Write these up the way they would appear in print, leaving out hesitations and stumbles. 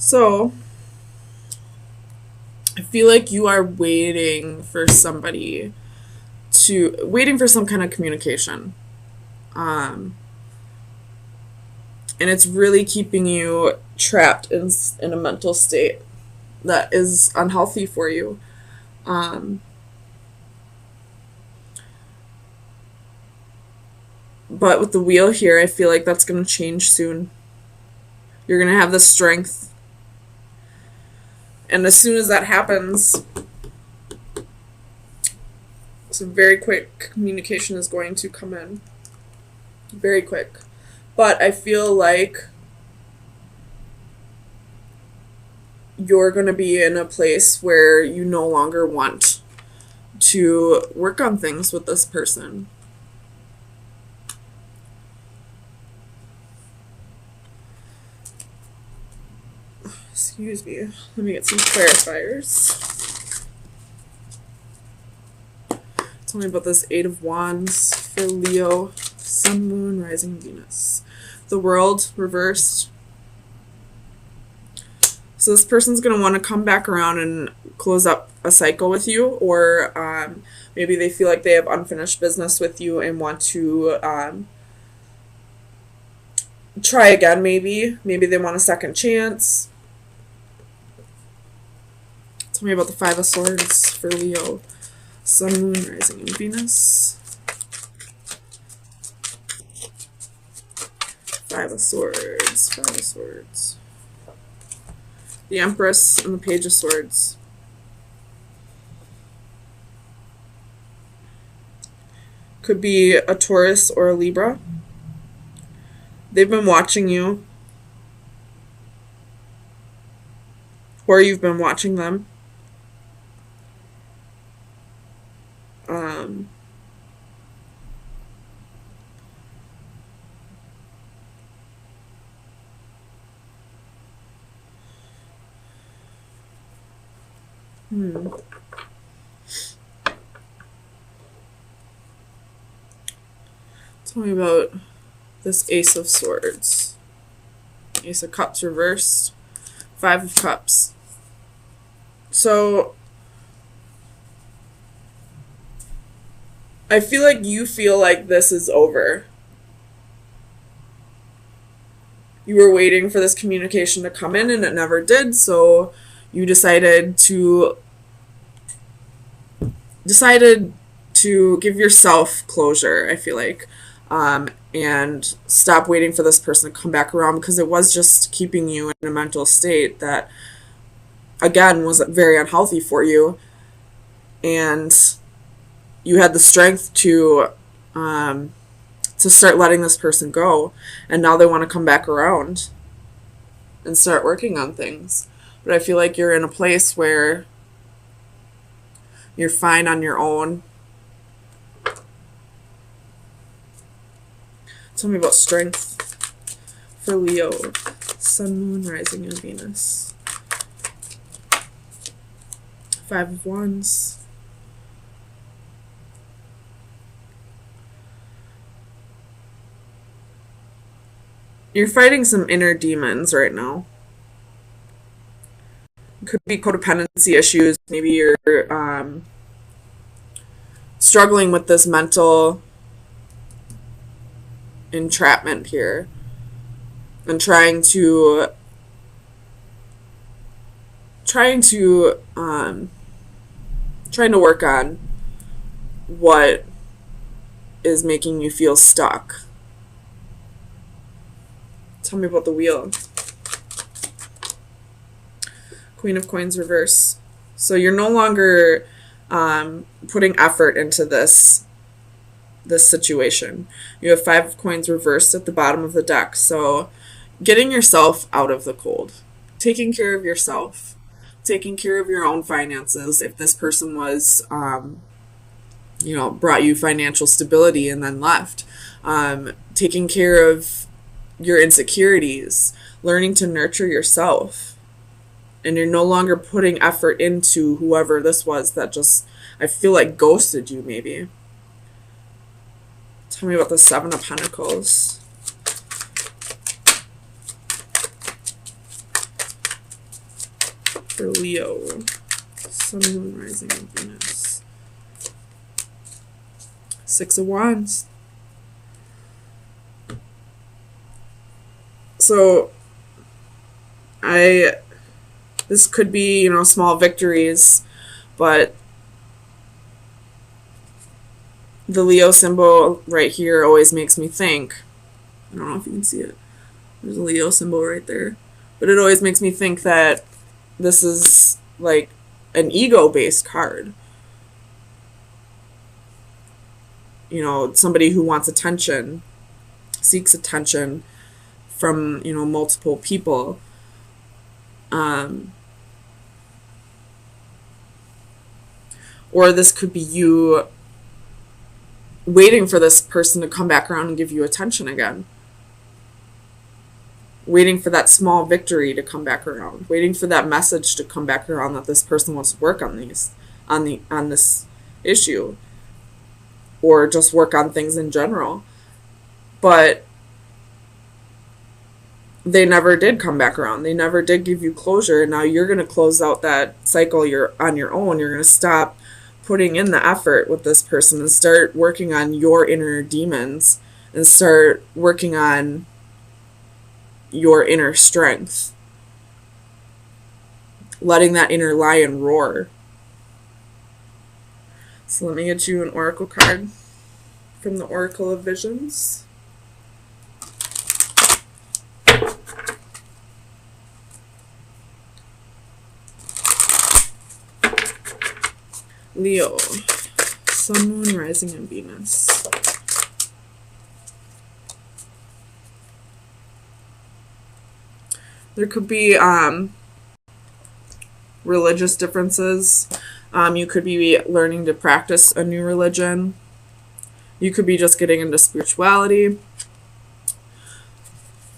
So, I feel like you are waiting for some kind of communication. Um, and it's really keeping you trapped in a mental state that is unhealthy for you. Um, but with the wheel here, I feel like that's going to change soon. You're going to have the strength. And as soon as that happens, some very quick communication is going to come in. Very quick. But I feel like you're going to be in a place where you no longer want to work on things with this person. Excuse me. Let me get some clarifiers. Tell me about this Eight of Wands for Leo, Sun, Moon, Rising, Venus. The World reversed. So this person's going to want to come back around and close up a cycle with you, or maybe they feel like they have unfinished business with you and want to try again. Maybe they want a second chance. Tell me about the Five of Swords for Leo, Sun, Moon, Rising, and Venus. Five of Swords, Five of Swords. The Empress and the Page of Swords. Could be a Taurus or a Libra. They've been watching you, or you've been watching them. Tell me about this Ace of Swords. Ace of Cups reversed. Five of Cups. So, I feel like you feel like this is over. You were waiting for this communication to come in and it never did, so you decided to give yourself closure, I feel like, and stop waiting for this person to come back around, because it was just keeping you in a mental state that, again, was very unhealthy for you. And you had the strength to start letting this person go, and now they want to come back around and start working on things. But I feel like you're in a place where you're fine on your own. Tell me about strength for Leo, Sun, Moon, Rising, and Venus. Five of Wands. You're fighting some inner demons right now. Could be codependency issues. Maybe you're struggling with this mental entrapment here, and trying to work on what is making you feel stuck. Tell me about the Wheel. Queen of Coins reverse. So you're no longer putting effort into this situation. You have Five of Coins reversed at the bottom of the deck. So getting yourself out of the cold, taking care of yourself, taking care of your own finances. If this person was, brought you financial stability and then left, taking care of your insecurities, learning to nurture yourself. And you're no longer putting effort into whoever this was that just, I feel like, ghosted you, maybe. Tell me about the Seven of Pentacles. for Leo. Sun, Moon, Rising, and Venus. Six of Wands. So, this could be, you know, small victories, but the Leo symbol right here always makes me think. I don't know if you can see it. There's a Leo symbol right there. But it always makes me think that this is like an ego-based card. You know, somebody who wants attention, seeks attention from, you know, multiple people. Or this could be you waiting for this person to come back around and give you attention again. Waiting for that small victory to come back around. Waiting for that message to come back around that this person wants to work on this issue. Or just work on things in general. But they never did come back around. They never did give you closure. Now you're going to close out that cycle on your own. You're going to stop putting in the effort with this person and start working on your inner demons and start working on your inner strength. Letting that inner lion roar. So let me get you an oracle card from the Oracle of Visions. Leo, Sun, Moon, Rising, and Venus. There could be religious differences. You could be learning to practice a new religion. You could be just getting into spirituality.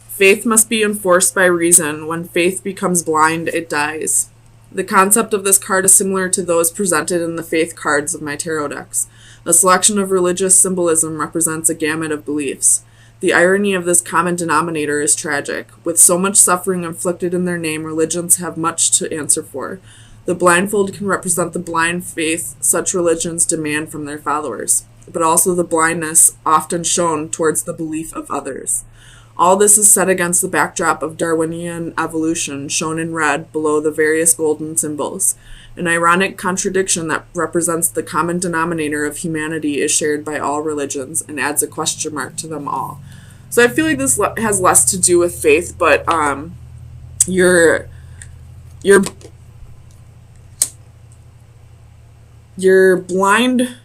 Faith must be enforced by reason. When faith becomes blind, it dies. The concept of this card is similar to those presented in the faith cards of my tarot decks. A selection of religious symbolism represents a gamut of beliefs. The irony of this common denominator is tragic. With so much suffering inflicted in their name, religions have much to answer for. The blindfold can represent the blind faith such religions demand from their followers, but also the blindness often shown towards the belief of others. All this is set against the backdrop of Darwinian evolution, shown in red below the various golden symbols. An ironic contradiction that represents the common denominator of humanity is shared by all religions and adds a question mark to them all. So I feel like this has less to do with faith, but you're blind.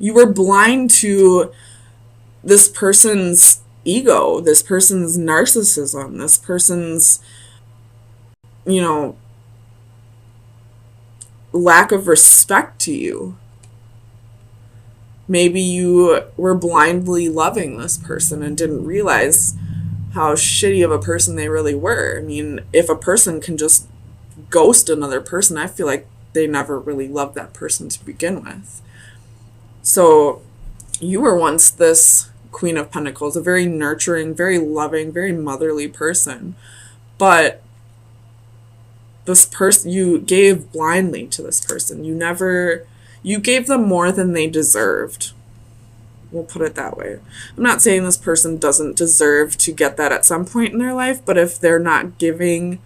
You were blind to this person's ego, this person's narcissism, this person's, you know, lack of respect to you. Maybe you were blindly loving this person and didn't realize how shitty of a person they really were. I mean, if a person can just ghost another person, I feel like they never really loved that person to begin with. So you were once this Queen of Pentacles, a very nurturing, very loving, very motherly person. But this person, you gave blindly to this person. You gave them more than they deserved. We'll put it that way. I'm not saying this person doesn't deserve to get that at some point in their life, but if they're not giving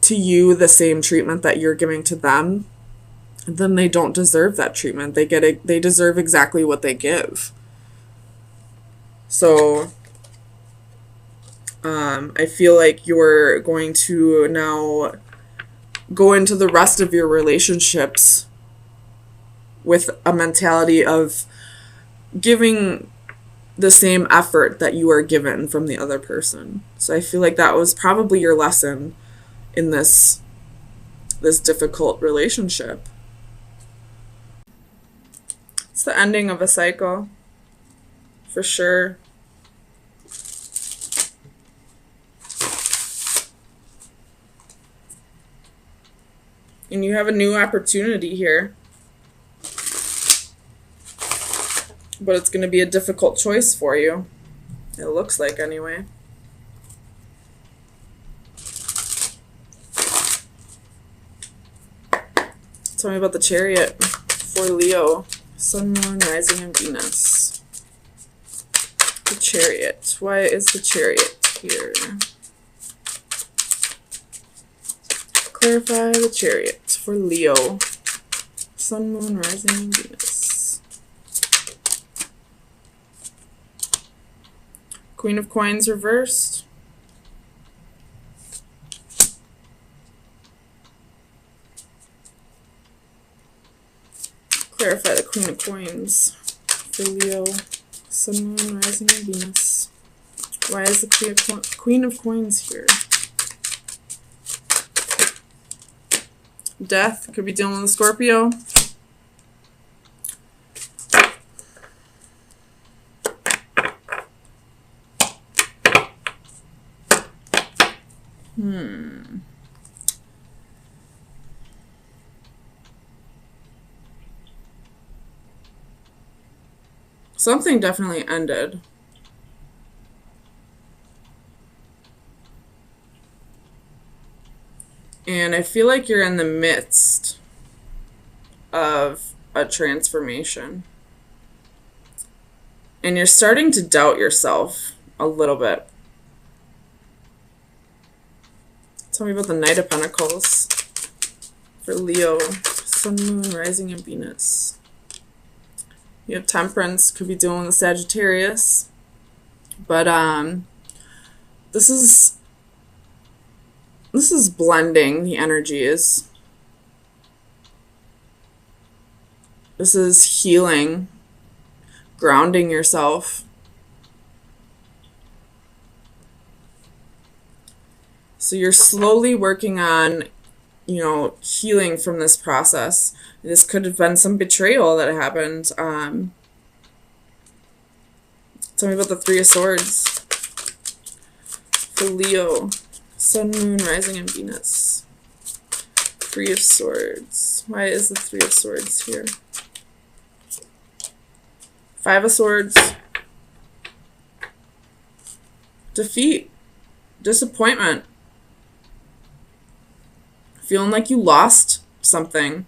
to you the same treatment that you're giving to them, then they don't deserve that treatment. They deserve exactly what they give. So I feel like you're going to now go into the rest of your relationships with a mentality of giving the same effort that you are given from the other person. So I feel like that was probably your lesson in this difficult relationship. It's the ending of a cycle, for sure. And you have a new opportunity here. But it's going to be a difficult choice for you. It looks like, anyway. Tell me about the Chariot for Leo, Sun, Moon, Rising, and Venus. The Chariot. Why is the Chariot here? Clarify the Chariot for Leo, Sun, Moon, Rising, and Venus. Queen of Coins reversed. Clarify the Queen of Coins for Leo, Sun, Moon, Rising, and Venus. Why is the Queen of Coins here? Death. Could be dealing with a Scorpio. Something definitely ended. And I feel like you're in the midst of a transformation. And you're starting to doubt yourself a little bit. Tell me about the Knight of Pentacles for Leo, Sun, Moon, Rising, and Venus. You have Temperance, could be dealing with Sagittarius. But this is blending the energies. This is healing, grounding yourself. So you're slowly working on, healing from this process. This could have been some betrayal that happened. Tell me about the Three of Swords for Leo, Sun, Moon, Rising, and Venus. Three of Swords. Why is the Three of Swords here? Five of Swords. Defeat. Disappointment. Feeling like you lost something.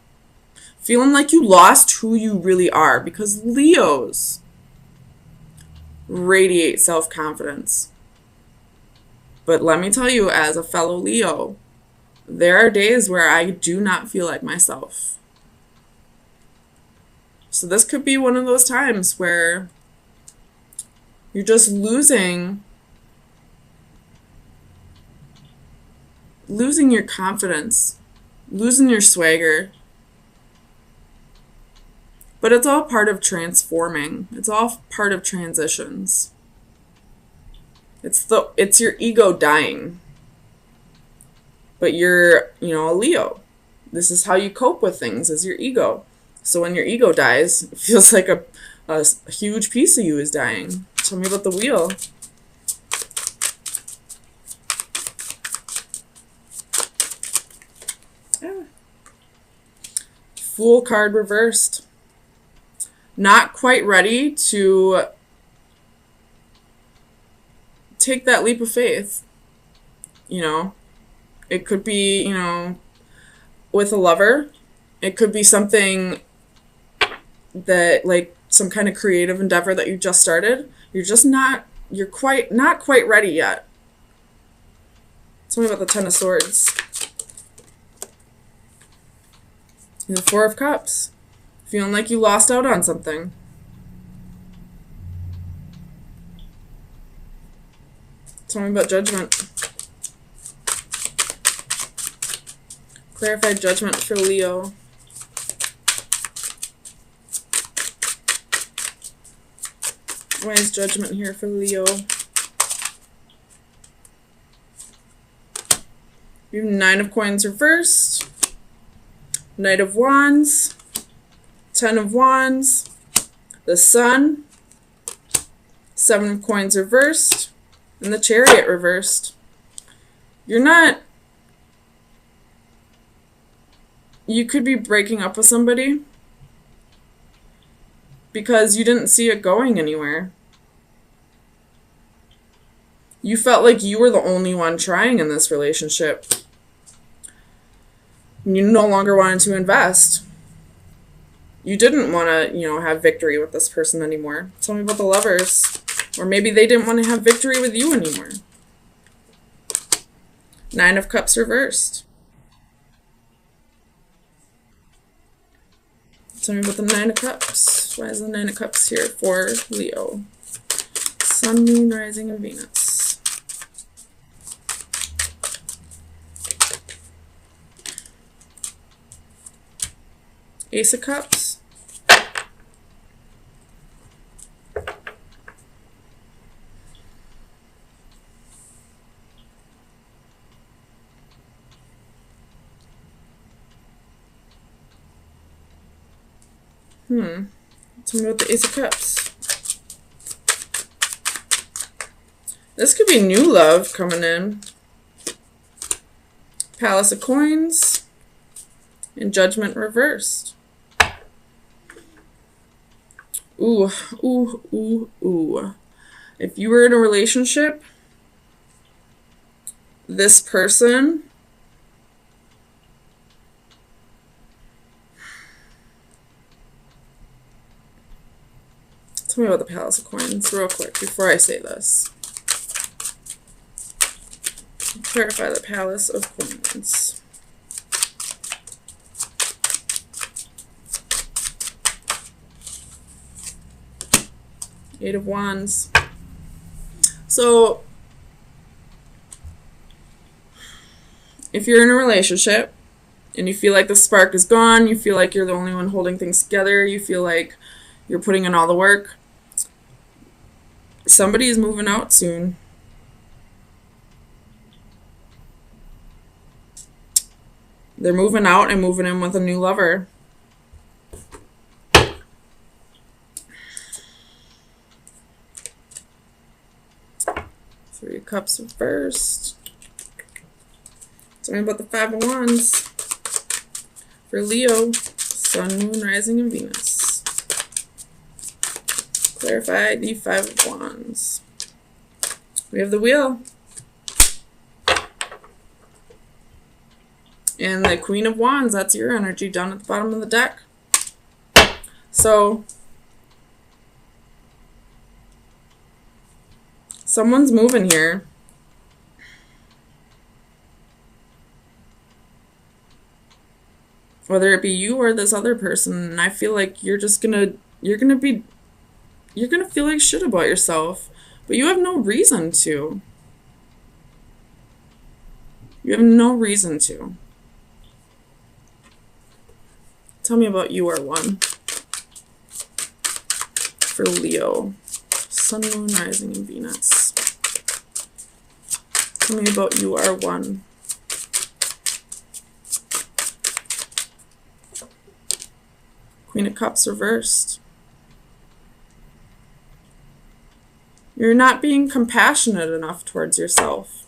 Feeling like you lost who you really are. Because Leos radiate self-confidence. But let me tell you, as a fellow Leo, there are days where I do not feel like myself. So this could be one of those times where you're just losing your confidence, losing your swagger. But it's all part of transforming. It's all part of transitions. It's your ego dying. But you're, a Leo. This is how you cope with things, is your ego. So when your ego dies, it feels like a huge piece of you is dying. Tell me about the Wheel. Yeah. Fool card reversed. Not quite ready to take that leap of faith. It could be, with a lover. It could be something that, like, some kind of creative endeavor that you just started. You're not quite ready yet. Tell me about the Ten of Swords. And the Four of Cups. Feeling like you lost out on something. Tell me about Judgment. Clarified Judgment for Leo. Why is Judgment here for Leo? You have Nine of Coins reversed. Knight of Wands. Ten of Wands. The Sun. Seven of Coins reversed. And the Chariot reversed. You could be breaking up with somebody because you didn't see it going anywhere. You felt like you were the only one trying in this relationship. You no longer wanted to invest. You didn't want to, have victory with this person anymore. Tell me about the Lovers. Or maybe they didn't want to have victory with you anymore. Nine of Cups reversed. Tell me about the Nine of Cups. Why is the Nine of Cups here for Leo? Sun, Moon, Rising, and Venus. Ace of Cups. Tell me about the Ace of Cups. This could be new love coming in. Palace of Coins. And Judgment reversed. Ooh, ooh, ooh, ooh. If you were in a relationship, this person tell me about the Palace of Coins real quick before I say this. Clarify the Palace of Coins. Eight of Wands. So, if you're in a relationship and you feel like the spark is gone, you feel like you're the only one holding things together, you feel like you're putting in all the work, somebody is moving out soon. They're moving out and moving in with a new lover. Three of Cups reversed. Tell me about the Five of Wands for Leo. Sun, Moon, Rising, and Venus. Clarify the Five of Wands. We have the Wheel. And the Queen of Wands, that's your energy down at the bottom of the deck. So, someone's moving here. Whether it be you or this other person, and I feel like you're gonna feel like shit about yourself, but you have no reason to. You have no reason to. Tell me about You Are One for Leo. Sun, Moon, Rising, and Venus. Tell me about You Are One. Queen of Cups reversed. You're not being compassionate enough towards yourself.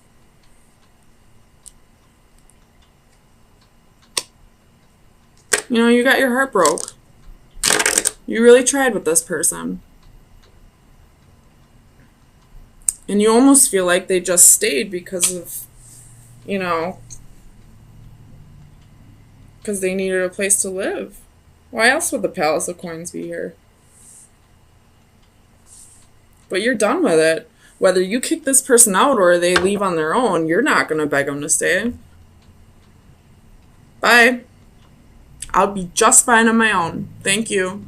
You got your heart broke. You really tried with this person. And you almost feel like they just stayed because of, because they needed a place to live. Why else would the Palace of Coins be here? But you're done with it. Whether you kick this person out or they leave on their own, you're not going to beg them to stay. Bye. I'll be just fine on my own. Thank you.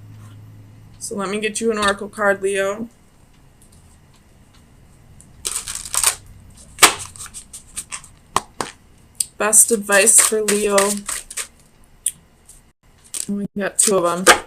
So let me get you an oracle card, Leo. Best advice for Leo. We got two of them.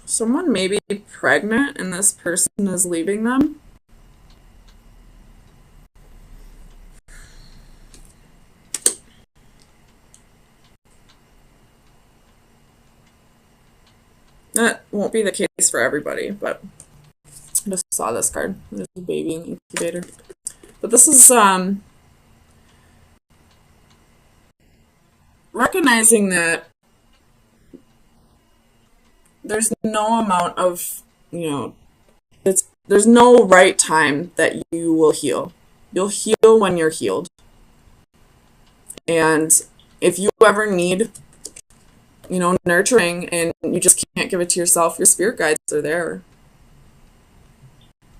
Someone may be pregnant and this person is leaving them. That won't be the case for everybody, but I just saw this card. There's a baby incubator. But this is recognizing that there's no amount of, there's no right time that you will heal. You'll heal when you're healed. And if you ever need, nurturing and you just can't give it to yourself, your spirit guides are there.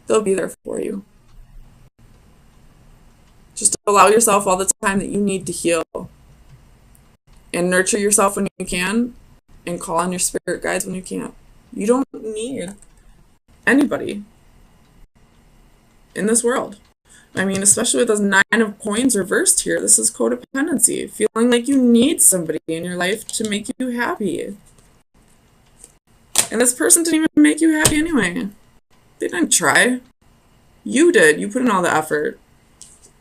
They'll be there for you. Just allow yourself all the time that you need to heal and nurture yourself when you can and call on your spirit guides when you can't. You don't need anybody in this world. I mean, especially with those 9 of coins reversed here, this is codependency. Feeling like you need somebody in your life to make you happy. And this person didn't even make you happy anyway. They didn't try. You did. You put in all the effort.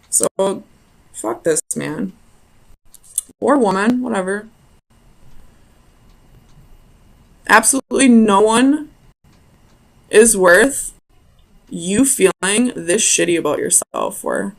So, fuck this man. Or woman, whatever. Absolutely no one is worth you feeling this shitty about yourself for.